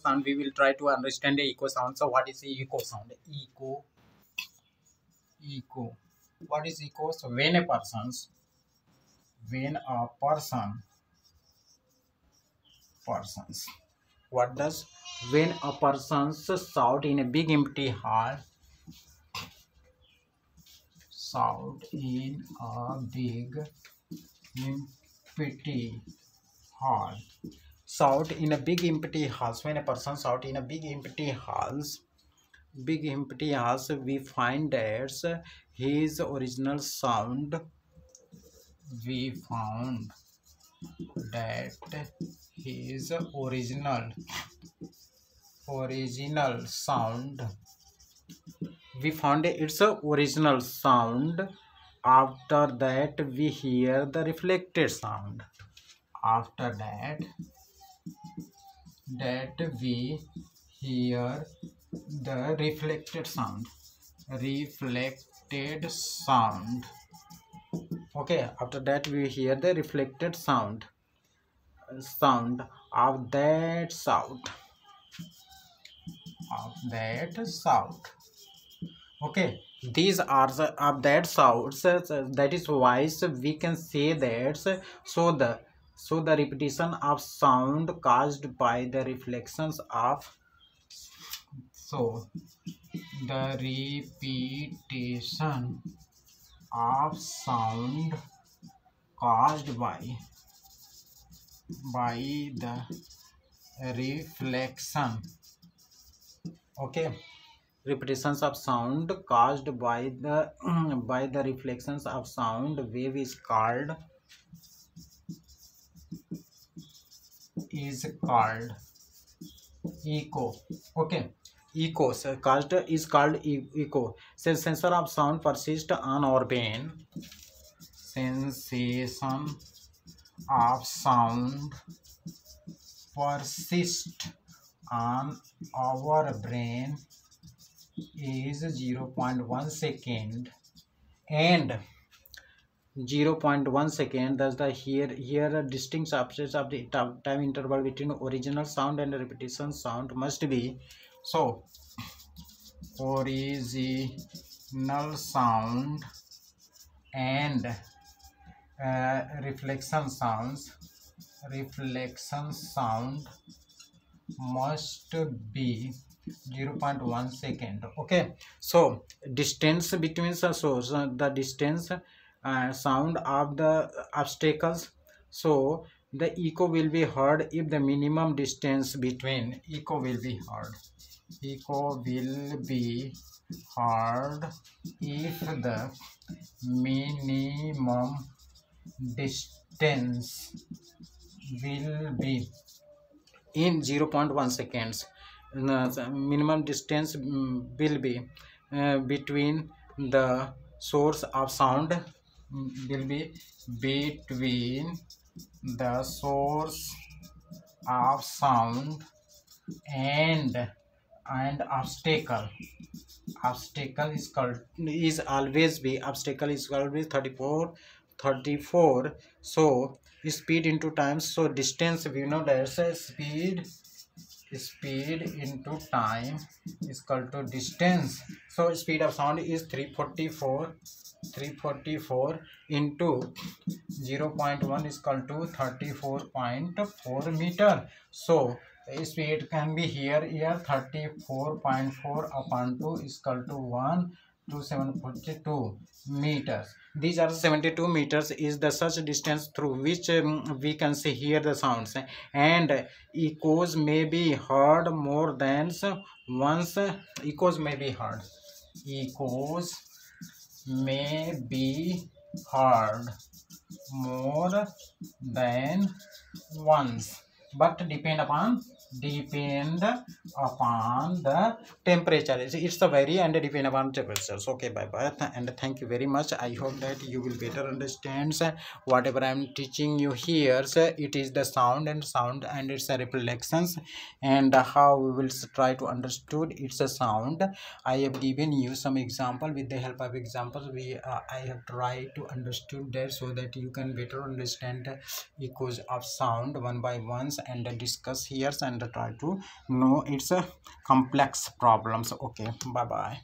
sound, we will try to understand the echo sound. So what is the echo sound? Echo. What is echo? So when a persons, what does when a person's shout in a big empty hall, shout in a big empty hall, shout in a big empty house. When a person shout in a big empty house, we find that his original sound, we found that his original sound, we found its original sound. After that we hear the reflected sound. After that we hear the reflected sound. Okay, after that we hear the reflected sound of that sound. Okay, these are the of that sounds. That is why we can say that so the repetition of sound caused by the reflections of, so the repetition of sound caused by the reflection. Okay, repetitions of sound caused by the by the reflections of sound wave is called echo. Okay, echo echo. So sensor of sound persist on our brain. Sensation of sound persist on our brain is 0.1 second, and 0.1 second. Thus the here a distinct subset of the time interval between original sound and repetition sound must be. So original sound and reflection sound must be 0.1 second. Okay, so distance between the distance sound of the obstacles, so the echo will be heard if the minimum distance between echo will be heard if the minimum distance will be in 0.1 seconds. The minimum distance will be between the source of sound, will be between the source of sound and obstacle. Obstacle is called is always 34. So speed into time, so distance we know that's a speed into time is equal to distance. So speed of sound is 344 into 0.1 is equal to 34.4 meter. So speed can be here 34.4 upon 2 is equal to 1 to 742 meters. These are 72 meters is the such distance through which we can see hear the sounds, and echoes may be heard more than once. Echoes may be heard more than once, but depend upon the temperature. It's a very and depend upon temperatures. Okay, bye bye and thank you very much. I hope that you will better understand whatever I am teaching you here. It is the sound and its reflections, and how we will try to understood its a sound. I have given you some example. With the help of examples I have tried to understood that, so that you can better understand echoes of sound one by one and discuss here, and and try to know its complex problems. Okay, bye bye.